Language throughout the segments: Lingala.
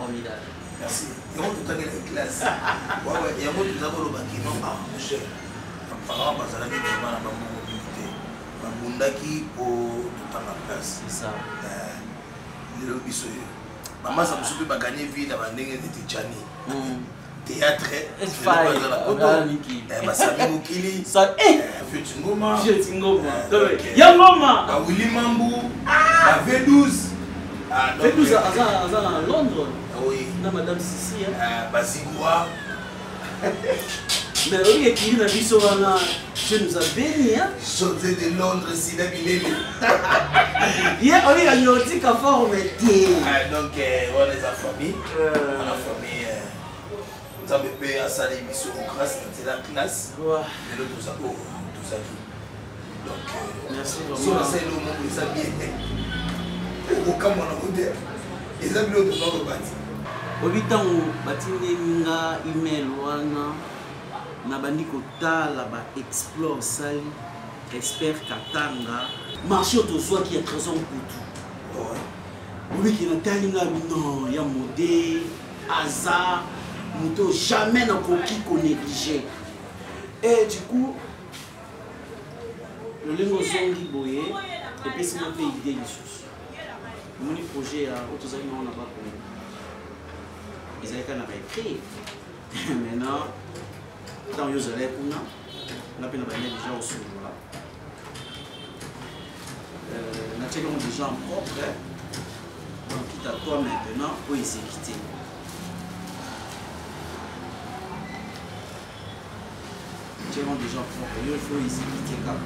formidable. Merci. Et on tout à la classe. Ouais, et on tout d'abord le bâtiment. Ah, mon cher. Par exemple, ça n'a pas vraiment la mobilité. Ma bundaki pour tout à la place. C'est ça. Le biso. Maman, ça me souvient pas gagner vie dans la ndenge de Tchani. Théâtre. C'est pas Masami Mokili. Ça, Fetingoma. Fetingoma. Yangoma. Willy Mambou. V12. V12 à Londres. Oui. Non, Madame Sissi. Basigua. Mais oui, qui n'a vu sur un je nous a béni. Sauter de Londres, si la bille. Hier, on est à Yordi qu'à former. Donc, on est en famille. On a famille. Nous avons payé à ça l'émission grâce à la classe. Et l'autre, tout ça. Donc, merci si on essaie le moment où ils habillent, aucun moment on a ils habillent l'autre dans le bâti. Au 8 ans, Batinga, email, wana, Nabandi Kotala, Explore Sali, Expert Katanga, marché autosoi qui est très en coutu. Oui, qui n'a pas non, il y a modé, hasard, moto, jamais n'a coquille qu'on négligé. Et du coup, le lingo zongi boye, et puis c'est un peu idée de sous. Mon projet à Autosali, on n'a pas connu. Ils avaient qu'à écrit. Maintenant, dans les élèves, on a déjà au sous. On a des gens propres. Donc, quitte à toi maintenant pour exécuter. Des gens propres, il faut exécuter comme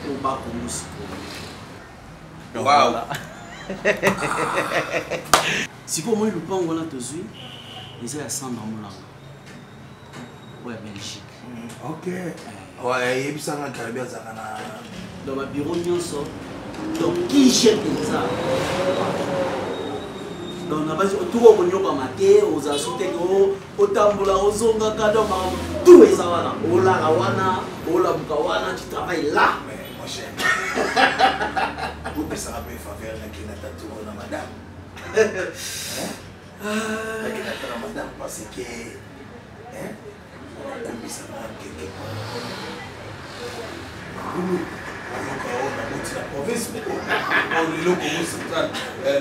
au bas pour nous. Waouh! Si vous avez le pan, on a tous vu, ils ont 100 dans mon langue. Ouais, Belgique. Ok. Ouais, il y a un caribéen dans ma bureau, il y a donc qui jette ça? Donc, on a pas dit tout le monde maté, aux assotés, au tamboula, aux zonga, tout est ça. Au la wana, au la bukawana, tu travailles là. Mon cher. Vous pouvez savoir faveur qui n'a pas tout dans madame. Madame parce que on a commis ça quelque part. On a monté la province, mais on est là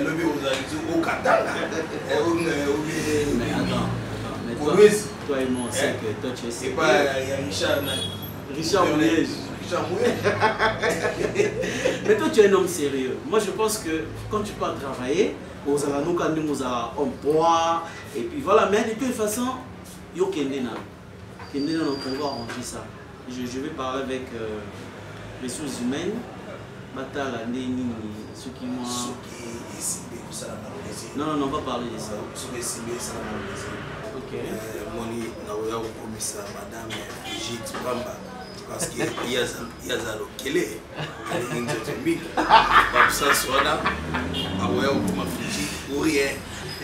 le bureau au Qatar. Mais attends, toi et moi, c'est que toi tu es c'est pas Richard Mouyej. Mais toi tu es un homme sérieux. Moi je pense que quand tu pars travailler, on a emploi et puis voilà, mais de toute façon, yo Kendena, on va arranger ça. Je vais parler avec les ressources humaines, Batala, Neni, ceux qui m'ont. Non, on va parler de ça. Ok. Moi, je madame Brigitte Bamba. Parce qu'il y a Zalo Kele, il y a comme ça, soit là,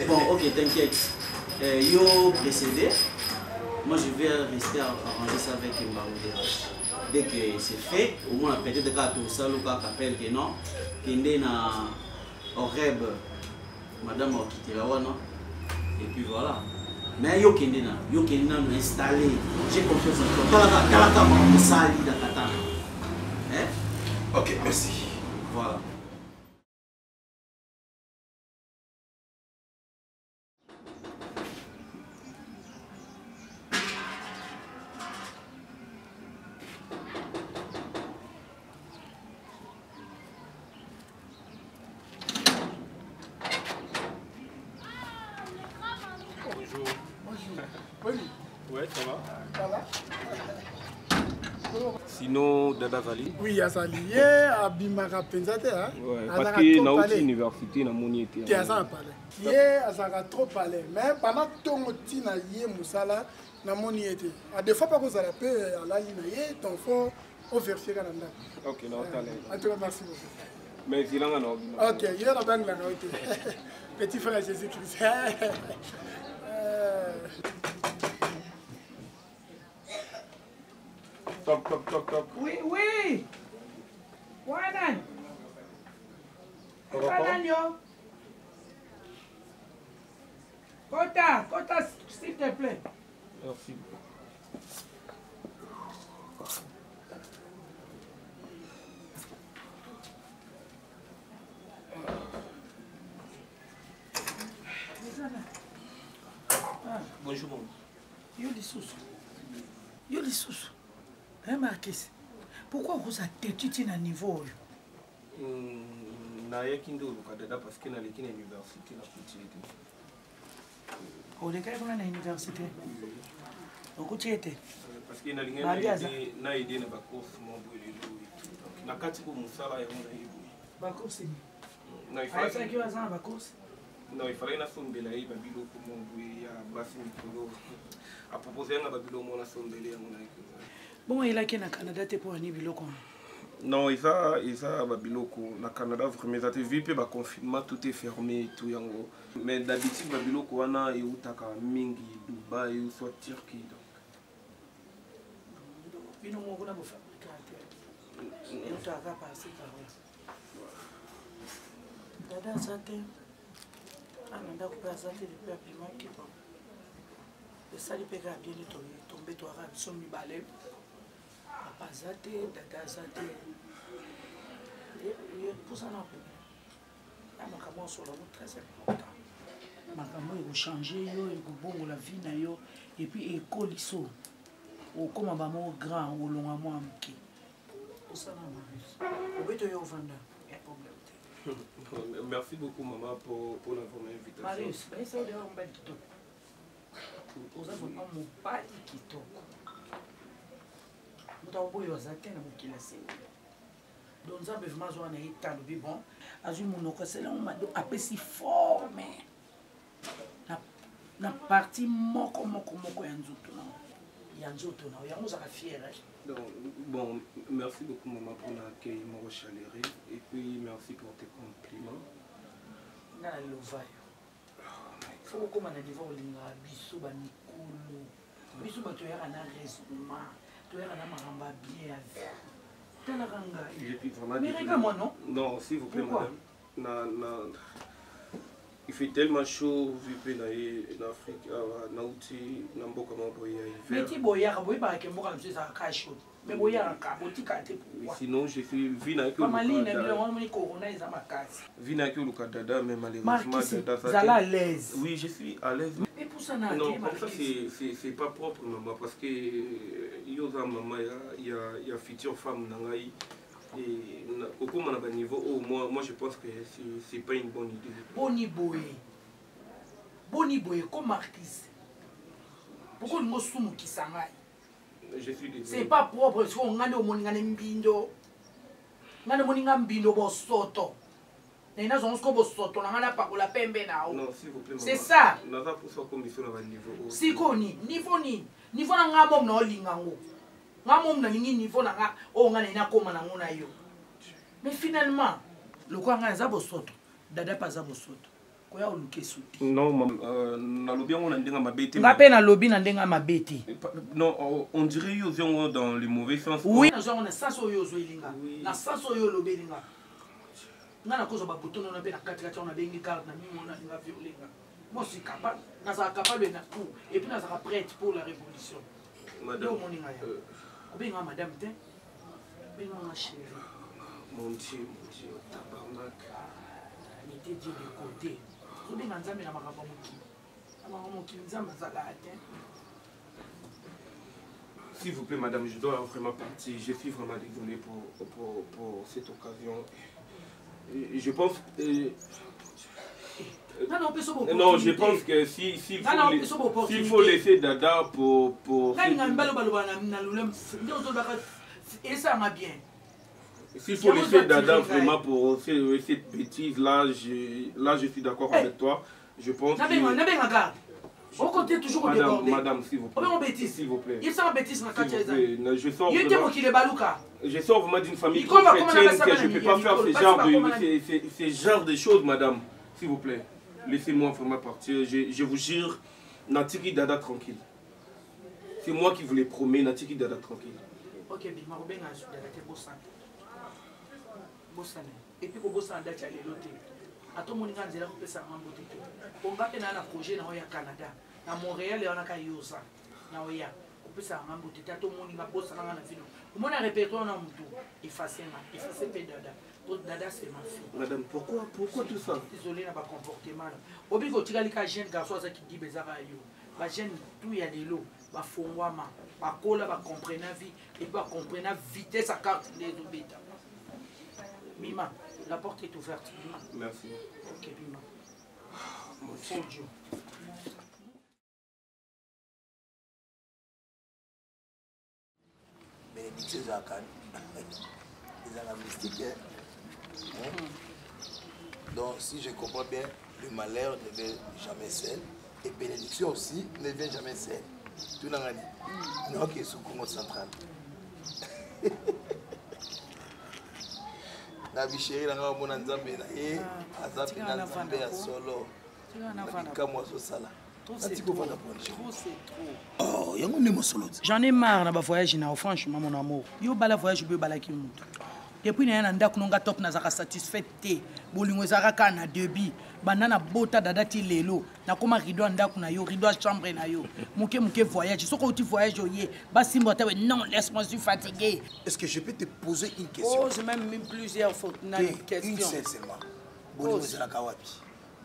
bon, ok, t'inquiète. Yo précédé, moi je vais rester arranger ça avec Mbaoudé. Dès que c'est fait, au moins peut-être quand tout ça, le cas appelle que non, qu'il y a un rêve, madame a quitté la wana, et puis voilà. Mais yo Kendena nous installé. J'ai confiance en toi. Talaka Moussali Dakata. Ok, merci. Voilà. Ouais, ça va. Ça va. Sinon, Dada Zali. Oui, Azali. Yeah, Abimara Penzate. Ouais, parce que dans l'université, dans mon été. Qui a ça parlé. Yeah, Azara trop parlé. Mais pendant ton petit na yé Moussala, dans mon été. À des fois, pas que ça la paix à la ligne, ton fort au verser Canada. Ok, non, t'allais. En tout cas, merci beaucoup. Mais il y a un autre. Ok, il y a la banque là. Petit frère Jésus-Christ. Top. Oui. Voilà. Kota, s'il te plaît. Merci. Bonjour. Yo les sous. Marquis, pourquoi vous êtes têtu à niveau? Nayaki ndo lukadada parce que naleki na université na kutiete. Oleka na université. Okutiete. Parce que nalinga na aidé na ba course mon boulelo et na kati ko musala ya mona hibo. Ba course ni. Na ifala. Asa kiwa za ba course. Non, il fallait na sombela yi babilo ko mon boulé ya basi mikolo. A proposer na babilo mona sombele ya mona hibo. Bon, il a qui na Canada te pour ani biloko. Non, ça babiloko na Canada vraiment ça te vu pe ba confinement tout est fermé tout yango. Mais d'habitude babiloko wana e utaka mingi Dubaï ou soit Turquie donc. Bino mo kuna bo fabricateur. Et utaka passer par là. Dada sate. Ananda ko passer le peuple manki bon. Le sali pe ga bien tomber to arabe son mi balé. Papa zate, dada zate. Pour ça, non. Makambo sur la route très important. Makambo il faut changer yo, il faut bon la vie na yo et puis école iso. Ou comme maman grand ou long à moi amki. Pour ça non. Au beto yo vanda, il y a problème. Merci beaucoup maman pour la bonne invitation. Marius, ben ça de on va kitoko. Pour ça vraiment mon pas kitoko. Mutambo yo zate na mukila sini. Donc ça vraiment zo na italo bi bon azu monoko c'est là on m'a appelé si fort mais na partie moko ya nzoto na ya moza ka fier. Donc bon, merci beaucoup maman pour l'accueil mon chaleureux et puis merci pour tes compliments. Na lovayo. Faut comme na niveau linga biso ba mikolo. Biso ba to ya na raisonnement. To ya na maramba bien avec. Je suis vraiment mais regarde-moi, non? Non, s'il vous plaît, pourquoi? Madame. Il fait tellement chaud, vu que en Afrique, Nauti, Namboka Maboya. Mais tu boya, boya, bah, que moi, je suis à chaud. Mais boya, kaboti, kate pour. Sinon, je suis vina que. Maman, le corona, ils ont ma casse. Vina que le Canada, mais malheureusement, vous allez à l'aise. Oui, je suis à l'aise. Mais pour ça, non, comme ça, c'est pas propre, maman, parce que yoza maman, il y a future femme nangai. Et au cours de mon niveau, moi je pense que c'est pas une bonne idée. Boni boy, comme Marquis. Pourquoi nous sommes qui s'en Je suis désolé. C'est pas propre, si on a des mbindo. On a des mbindo pour soto. Non, s'il vous plaît. C'est ça. Si koni, niveau na ngamo na olingango. Ngamo na lingi niveau na nga o nga na koma na ngona yo. Mais finalement, le quoi nga za bosoto, dada pas za bosoto. Koya oluke suti. Non, na lobby on a ndenga mabete. Ngape na lobby na ndenga mabete. Non, on dirait yo dans le mauvais sens. Oui, on a sens yo zo ilinga. Na sens yo lobby linga. Ngana kozo ba bouton na pe na kati on a bengi carte na mimi on a nga violenga. Moi je suis capable, na za capable na tout et puis na za prête pour la révolution. Madame, Obenga madame te. Benga ma chérie. Mon Dieu, tabarnak. Il était dit de côté. Obenga nzambe na makambo moki. Makambo moki nzambe za la te. S'il vous plaît, madame, je dois vraiment partir. Je suis vraiment désolé pour cette occasion. Je pense... non, je pense que s'il faut laisser Dada pour... S'il faut laisser Dada vraiment pour cette bêtise, là, je suis d'accord avec toi. Je pense que... Madame, s'il vous plaît. S'il vous plaît. Je sors vraiment d'une famille chrétienne que je ne peux pas faire ce genre de choses, madame. S'il vous plaît. Laissez-moi vraiment partir. Je vous jure, Natiki Dada tranquille. C'est moi qui vous les promets, Natiki Dada tranquille. Ok, mais je vais vous dire, et puis, vous allez ato moninga nzela kopesa ngambo te onga pe na projet na oya Canada na Montréal on a ka yosa na oya kopesa ngambo te ato moninga bossa na na vino omona répertoire na mutu effacer pe dada dada c'est ma fille. Madame, pourquoi tout ça? Désolé na ba comportement là obi ko tikali ka jeune garçon ça qui dit bezaka yo ba jeune tout ya lelo ba fongwama ba kola ba comprendre vie et ba comprendre vitesse à carte les obéta. Mima, la porte est ouverte. Mima. Merci. Ok, Mima. Mon Dieu. Bénédiction Zakan. Ils ont la mystique. Donc, si je comprends bien, le malheur ne vient jamais seul. Et bénédiction aussi ne vient jamais seul. Tout le monde dit. Non, qui est sous Congo central. La bichère, la mona nzambe na ye, azapi na nzambe ya solo. Comme ça sala. Oh, yango ne mo solo. J'en ai marre na ba voyage na franchement mon amour. Yo bala voyage be bala ki mutu. Depuis na ndako nonga top na zaka satisfait te. Bolingo zaka kana debi. Banana bota dada ti lelo. Na koma rideau ndako na yo, rideau chambre na yo. Muke voyage. Soko tu voyage oye. Ba simbo tawe non, laisse-moi, je suis fatigué. Est-ce que je peux te poser une question? Oh, j'ai même plusieurs questions. Une seule seulement. Bolingo zaka wapi?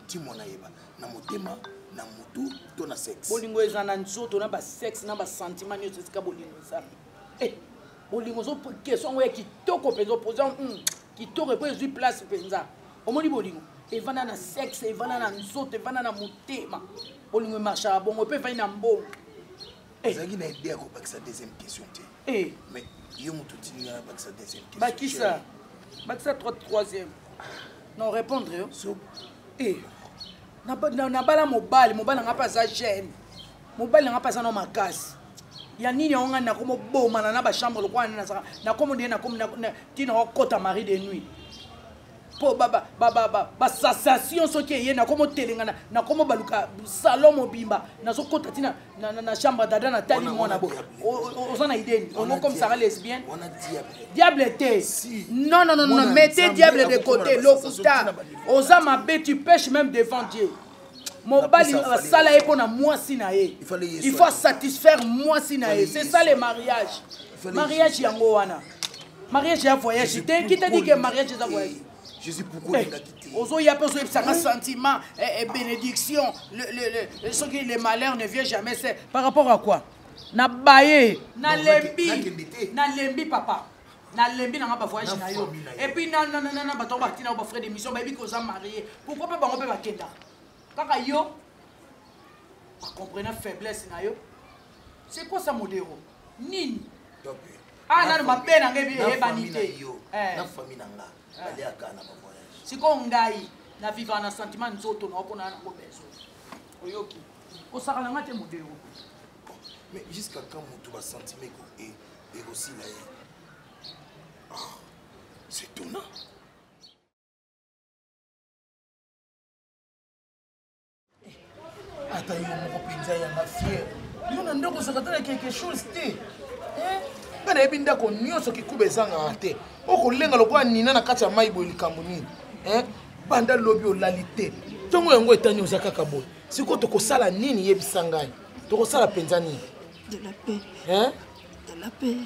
Dis-moi na yeba. Na motema, na mutu, to na sexe. Bolingo ezana nzoto na ba sexe na ba sentiment nyo tsika bolingo za. Bolingo zo question oye kitoko penzo poser kitoko pe zui place penza. Omoni bolingo evana na sexe, evana na nzoto, evana na motema. Bolingo marcha bongo pe va na mbongo. Zaki na idée ko bakisa deuxième question te. Mais yo mutu tinga bakisa deuxième question. Bakisa. Bakisa troisième. Non répondre yo. So na bala mobile nga pas za jeune. Mobile nga pas za no makasi. Ya nini onga na komo boma na ba chambre le kwa na komo ndie na komo na tina okota mari de nuit. Po baba sensation soki ye na komo telenga na komo baluka salon mobimba na so kota tina na chambre dada na tali mona bo. Ozana idée on comme ça lesbienne. On a diable était. Non, mettez diable de côté, l'okuta. Osa mabe tu pêches même devant Dieu. Mobile sala pour na moi sinae. Il faut satisfaire moi sinae. C'est ça le mariage. Mariage yango wana. Mariage ya voyage. Qui t'a dit que mariage est un voyage? Jésus pourquoi il a quitté? Ozo ya pe so un sentiment et bénédiction. Le malheur ne vient jamais. C'est par rapport à quoi? Na baye, na lembi papa. Na lembi na ba voyage na yo. Et puis na bato ba tina ba frère de mission ba bi ko za marié. Pourquoi pas bango pe ba kenda? Kaka yo comprenez faiblesse na yo. C'est quoi ça modéro? Nini? Ah na ma pena ngebi e banité. Na famille nanga. Bali akana ba voyage. Siko ngai na vivre na sentiment nzoto na okona na ko beso. Oyoki. Ko saka na ngate modéro. Mais jusqu'à quand tu vas sentir et aussi là. C'est étonnant. Attends, il y a mon copain, il y a ma fière. Il y a un ndako sakatana quelque chose te. Kana ebinda ko nyonso kikubezanga te. Okolenga lokwa nina na kati ya maibo likambo nini. Banda lobi olalite. Tongo yango etani ozaka kaboy. Siko tokosala nini yebisa ngai? Tokosala penza nini? De la paix. De la paix.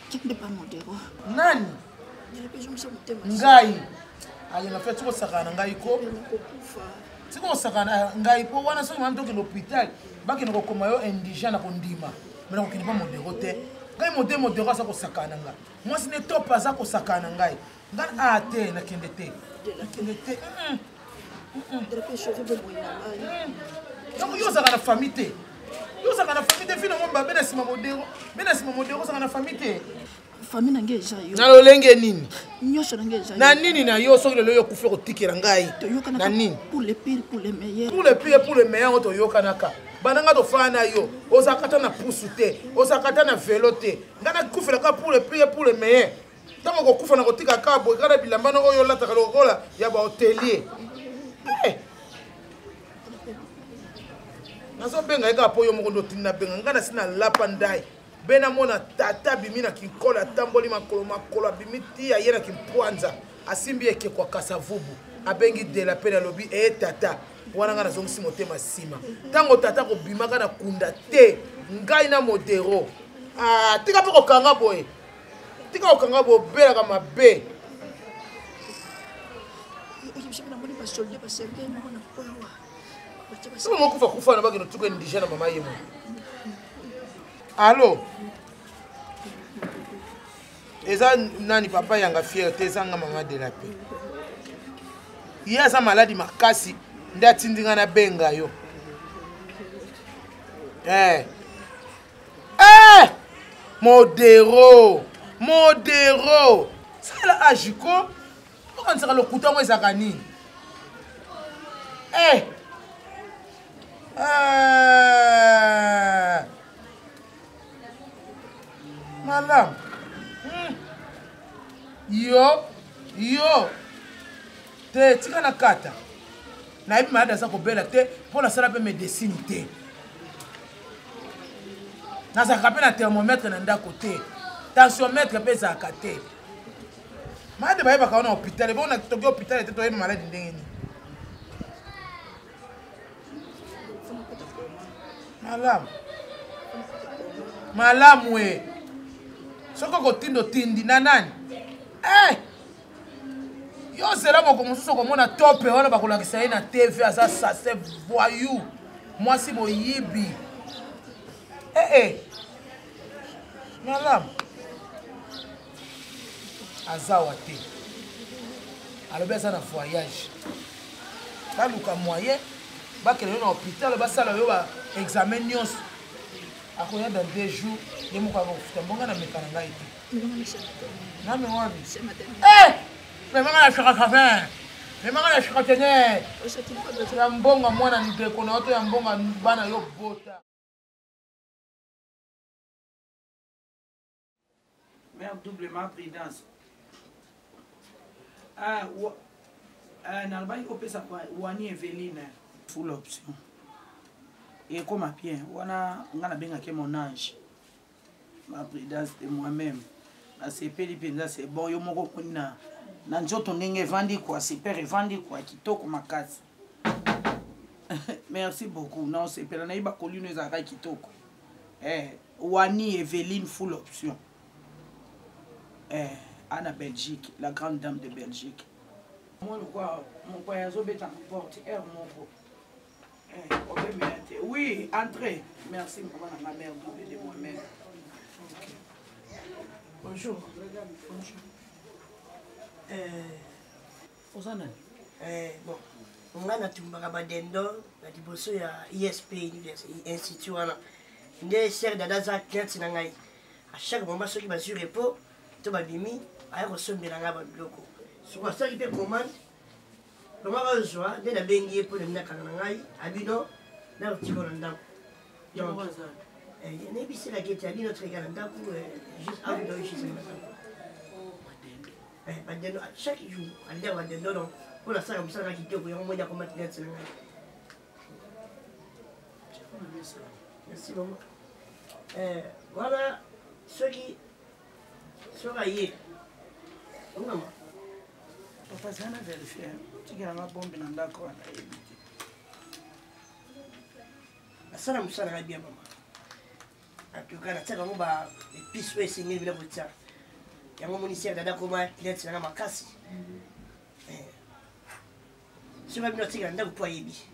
Qui n'est pas modéro? Nani? De la paix, je me sens muté. Ngai. Allez, na fait tiko sakana ngai ko. Tiko sakana ngai po wana so mando ke l'hôpital. Baki no koma yo indigène ko ndima. Mais na ko kini pas modéro te. Ngai modéro sa ko sakana ngai. Moi ce n'est pas ça ko sakana ngai. Ngai a te na kende te. De la paix. De la paix, je veux me mouiller. Donc yo sakana famille te. Yo sakana famille te finalement ba bena sima modéro. Bena sima modéro sakana famille te. Famille nange ja yo. Na lolenge nini? Nyosho nange ja yo. Na nini na yo soki lelo yo kufa ko tikela ngai? Na nini? Pour les pires, pour les meilleurs. Pour les pires, pour les meilleurs to yo kanaka. Bananga to fana yo. Osakata na pousse te. Osakata na vélo te. Ngana kufela ka pour les pires, pour les meilleurs. Tango ko kufa na ko tika ka bo kana bilamba no oyo lata ka lokola ya ba hôtelier. Naso benga eka po yo mokondo tinna benga ngana sina lapandai. Bena mona tata bimina kinkola tamboli makolo bimiti ya yena kimpwanza asimbi eke kwa kasavubu abengi de la peine alobi e tata wana nga nazongisi motema nsima ntango tata kobimaka na kunda te ngai na modero tika mpe kokanga boye tika kokanga boye obelaka mabe soki mokufa kufa na bakino tuka indige na mama ye mo alo eza nani papa yanga fiere te ezanga mama de la paix ye aza maladi makasi nde atindi nga na benga yo modero sala ajiko okanisaka lokuta yango ezaka nini malamu yo te tika na kata nayebi maladi aza kobela te mpo nasala mpe médecine te nazalaka mpe na thermomètre na ndako te tensiomètre mpe ezalaka te maladi bayebaka wana hôpital bona toki hôpital te toyebi maladi ndenge nini malamu soki okotinda otindi na nani yo zela moko mosusu okomona tope wana bakolakisa ye na tv aza sase voyou mwasi boyibi malamu azawa te alobi aza na voyage baluka moyen bakele yo na hôpital basala yo baexamen nyonso akoya dans 2 jours ye moko akofuta mbonga na meka na ngai te nami wabi memanga na chakafafin memanga na chakatenet ya mbonga mwana ndeko na yo to ya mbonga bana yo bota mère doublement prudence nalobaki kopesa wani Eveline full option ekoma bien wana nga nabengaki mon ange ma prudence de moi-même nasepeli mpenza c'est bon yo moko koni na nzoto ndenge evandi kwa super evandi kwa kitoko makasi merci beaucoup na osepela nayeba kolino ezalaka kitoko wani Eveline full option ana Belgique la grande dame de Belgique mon voyage beta porte air moko oui entrez merci maman ma mère de moi-même okay. Bonjour. Osana. Bon. On a natumbaka badendo na liboso ya ISP institut wana. Nde cher dada za client na ngai. À chaque moment soki ba sur repos to babimi aya ko sombela nga ba biloko. So kwa saki pe commande. Loma ba zwa nde na bengi epo na minaka na ngai abino na tiko na ndako. Yo ne bi c'est la quête à notre égal ndako juste avant de chez ça. Badendo chaque jour aller à badendo donc pour la salle comme ça qui te voyons moi comment tu es là. Merci maman. Voilà ce qui sera hier. Maman. Papa ça na vérifier. Tu as ma bombe dans d'accord na éviter. La salle ça va bien maman. En tout cas, tu as vraiment les pistes où c'est mieux pour ça. Il y a un ministère dada comment client c'est na makasi. Si vous avez noté que vous yebi.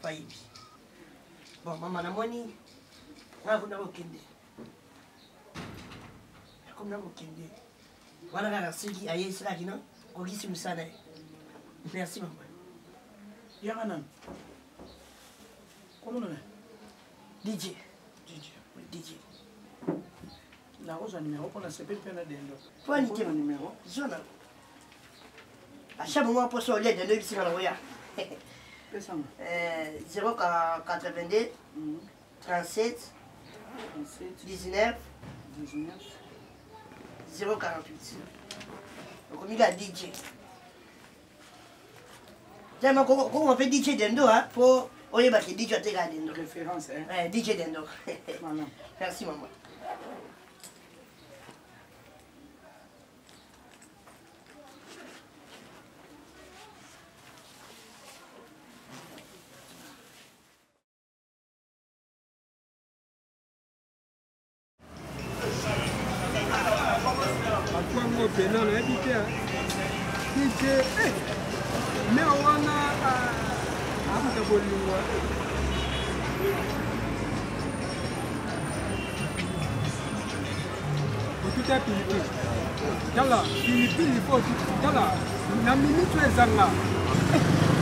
Pas yebi. Bon maman na moni nga kuna kokende. Kuna kokende. Wala kana siki aye sila kino kokisi musana. Merci maman. Yangana. Comment on est? DJ. DJ. La rose numéro pour la CP peine d'endo. Toi ni quel numéro? Zona. À chaque moment pour ça l'aide de ici dans roya. 082 37 19 048. Donc on a DJ. Tiens, comment on fait DJ d'endo hein pour oye ba DJ à tega d'endo. Référence hein. DJ d'endo. Voilà. Merci maman. pena nayebi te DJ me wana abuta bolingo otuta pilipili tala pilipili fo tala na minute ezanga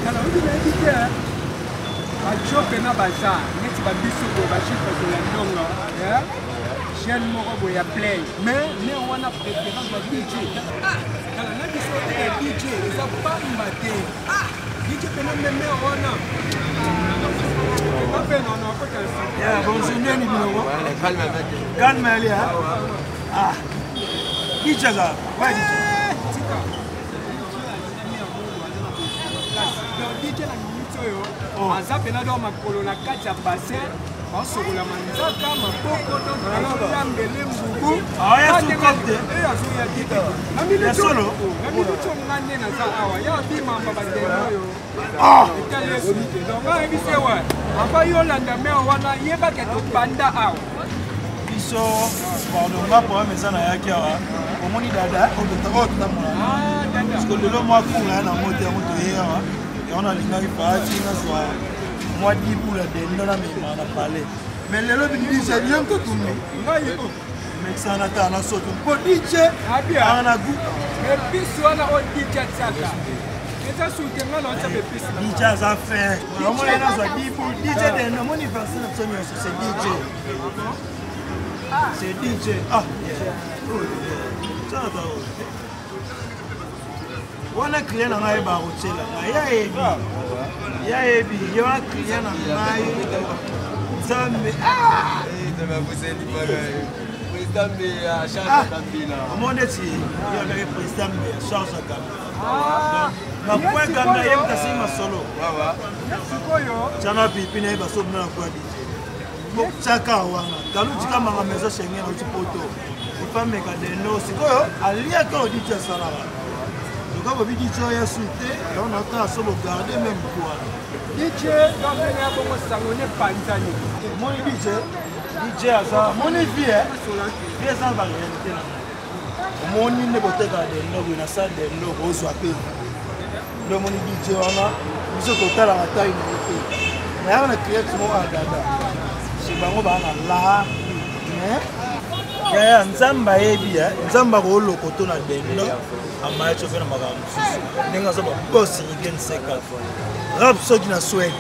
tala obi nayebi te bajo pena baza neti babiso boye bachifre ya ndongo chaîne moko boye ya play mais ne wana préférence ya DJ tala na biso ya DJ eza pamba te DJ pena meme wana bonjour neni bilongo calme ali DJ za ouais DJ na minute oyo aza pena do makolo na kati ya bassin basokola manzaka maboko yambele mbubu na minute onga nde naza awa ya bimamba bandelo oyo etalesite donc ayebise wa amba yolanda me wana yebake tobanda awa biso pardonga poame eza nayaki awa omoni dada oyo totamona parceke lelo mwa kura na moto yango toye awa yango nalingaki paati nazwa mwa dibula dendo na mema na palais mais lelo bidije bien ko tumi ngai ko mexana ta na soto po dije abia na gu mais biso na o dije tsaka eza soutenga na tsa bepisi dije za fait vraiment na za dibu dije dendo moni version na sonyo c'est dije c'est dije ça va wana client na ngai ba hotela ya ebi yo client na ngai Zambe président de Charles Kabila. Comment est-ce qu'il y a président de Charles Kabila? Na kwa Kabila yem tasima solo. Sikoyo. Chana pipi na ba so na kwa DJ. Bo chaka wana. Kalu chika manga mezo Schengen o chipoto. Ifame ka deno sikoyo alia ka DJ sala. Donc on dit DJ ya suite, on entend solo garder même quoi. DJ dans le bongo sangone panzani. Mon DJ asa mon vie bien sans variété là. Mon ne bote ka de no na sa de no ozo ape. Le mon DJ wana biso total la taille ni ko. Mais on a créé mo adada. C'est bango ba na la mais ya nzamba yebi nzamba ko lokoto na de no amaye chofe na makambo. Ninga so ba boss igen seka. Rap soki na Suède.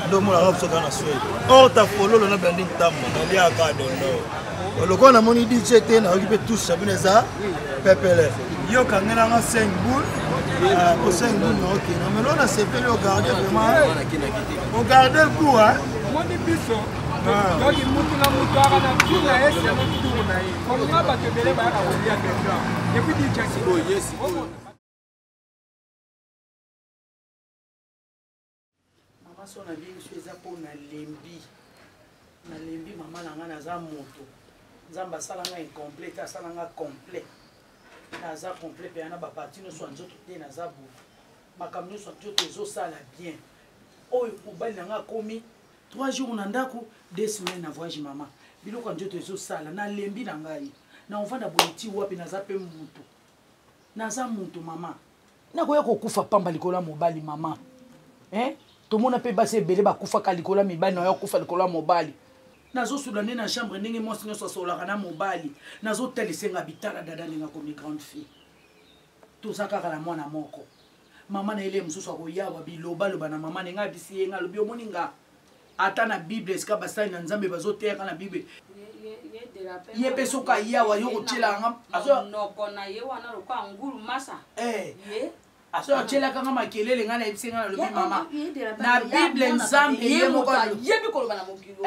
Ndomo la rap soki na Suède. Oh ta fololo na bandi ntambo na lia ka dondo. Oloko na moni DJ te na okipe tous chabineza pepele. Yo kangena nga 5 boules. Au 5 boules na OK. Na melo na CP yo garder vraiment. On garder le coup Moni biso. Donc mutu na mutu ara na tuna ese na mutu na yi. Ko nga ba tebele ba ka olia tenda. Et puis DJ Sibo yes. So na bien so eza po na lembi mama na nga naza moto nzamba sala nga incomplet asala nga complet naza complet pe na ba partie no so nzoto te naza bo makamno so nzoto ezo sala bien oyo mobali na nga komi 3 jours na ndako 2 semaines na voyage mama biloko nzoto ezo sala na lembi na ngai na ovanda boliti wapi naza pe moto mama na koya kokufa pamba likola mobali mama tout le monde peut passer belé ba kufa kalikola mibali na yo kufa likola mobali nazo soudane na chambre ndenge mosi nyo sosola kana mobali nazo telesenga bitala dada ninga comme grande fille tout ça kaka la mwana moko mama na ele mususu akoyawa biloba loba na mama ninga bisi nga lobi omoninga ata na bible ska basali na nzambe bazoteka na bible ye peso ka yawa yo kotela nga azo noko na ye wana lokwa ngulu masa aso chela kanga makelele ngana ebisenga na lobi mama na bible nzambe ye moko yebi koloba na mokilo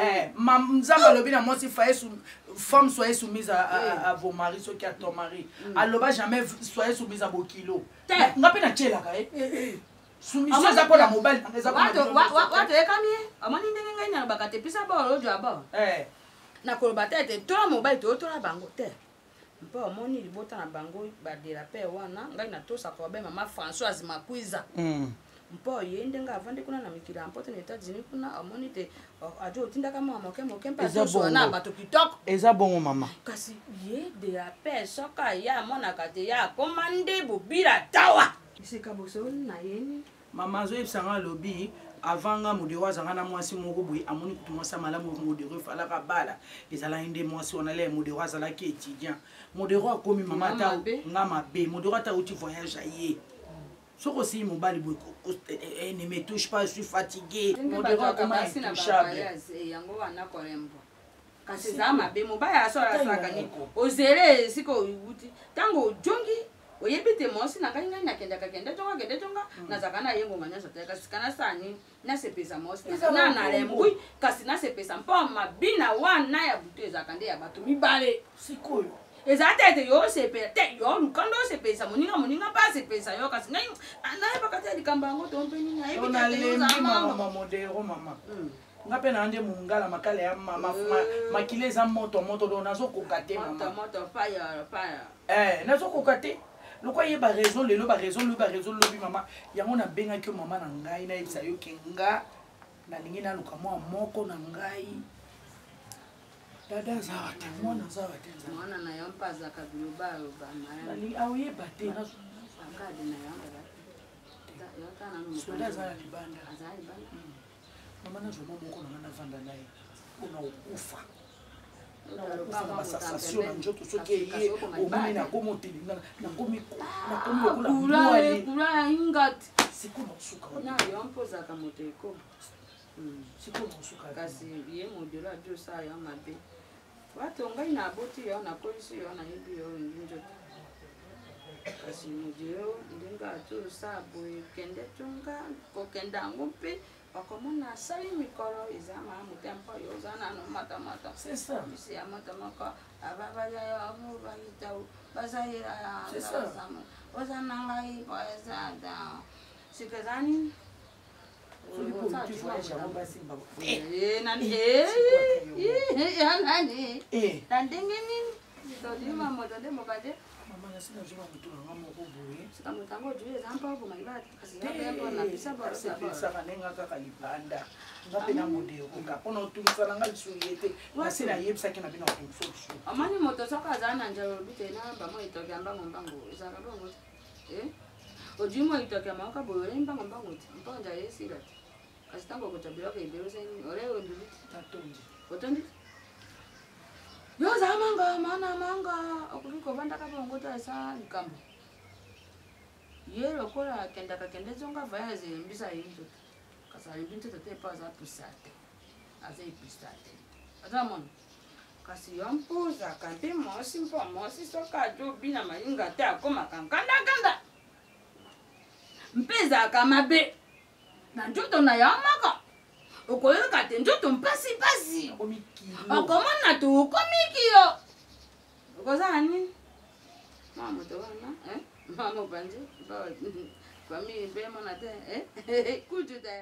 nzambe lobi na mosi femme soyez soumise à vos maris ceux qui à ton mari aloba jamais soyez soumise à vos kilos ngape na chela ka soumission za ko na mobile za ko wa te kamie amani ndenge ngai na bakate pisa ba ojo aba na koloba tete tola mobile to tola bango te mpo omoni libota na bango badela pe wana ngai na tosa ko ba mama Françoise Makwiza mpo ye ndenge avandi kuna na mikili ya mpoto na États-Unis kuna amoni te ajo otindaka mwa moke mpe azoswana bato kitoko eza bongo mama kasi ye de ape soka ye amonaka te ye akoma nde bobira tawa esika bosoli na yeni mama azoyebisanga alobi avant nga modero azanga na mwasi moko boye amoni kutu mwasi amalamu modero efalaka bala ezalaki nde mwasi wana le modero azalaki étudiant modero akomi mama ata nga mabe modero ata uti voyage aye soki osili mobali boye ne me touche pas je suis fatigué modero akoma intouchable yango wana korembo kasi eza mabe mobali asolasaka nini ozele esika oyuti ntango ojongi oyebi te mwasi na ngai nakendaka kende jonga nazaka na ye ngonga nyonso te kasi kana sani nasepesa mwasi na nalembwi kasi nasepesa mpo mabina wana ya butu ezaka nde ya bato mibale sikoyo eza tete yo osepela te yo lukanda osepesa moninga mpe asepesa yo kasi ngai nayebaka te likambo yango to mpe nini nayebi nalembi mama modero mama nga mpe na nde mongala makala ya mama makila eza moto do nazokoka te mama nazokoka te loko yeba raison lelo ba raison lobi mama yango nabengaki yo mama na ngai nayebisa yo ke nga nalingi naluka mwa moko na ngai dada azawa te mwana azawa te mwana na yo mpe azaka biloba aoyeba te akade na yo soda aza na libanda mama nazoma moko na nga navanda na ye mpona okufa na basensation na nzoto soki eye omoni nakomi otelinga nakomi lokola kula ingati siko na osuka na yo mpo ozaka moto ekoma siko na osuka kasi ye modelo adi osala yo mabe wato ngai naboti yo nakolisi yo nayebi yo ndi nzoto kasi modelo ndenge ati osala boye kende tonga kokenda yango mpe okomona asali mikolo eza malamu te mpo yo oza nano matamata bisi ya matamaka ababaya yango bayita bazayela yamu oza na ngai boezada sika ezani na ndenge nini todima moto nde mokade mama nasi nazoma motu nanga moko boye sika moto yango ojui eza mpo bomayeba kasi yapempo napesa bosepesaka nenga kaka libanda nga mpe na modero koka mpona otungisana nga lisusu ye te nase nayebisaki na bino otungisa lisusu omoni moto soki azala na njala olobi te nayamba mo itoki ya mbangombango ezalaka bongo te ojui mo itoki ya maoka boye olei mbangombango te mpo njala esila te kasi ntango okota biloko ebele oseni ole onduli tatondi otondi yo ozala manga mana manga okoki kovandaka bongo to esa likambo ye lokola akendaka kende zonga voyage elembisa ye nzoto kasi alembi nzoto te mpo aza pusa te aza episa te aza mona kasi yo mpo ozaka mpe mwasi mpo mwasi soki ajobina mayinga te akomaka nkandakanda mpe ezalaka mabe na nzoto na yo moko okoyoka te nzoto mpasi okomona te okomiki yo okozala nini mama moto wana mama mopanzi famille mpe mona te kutu te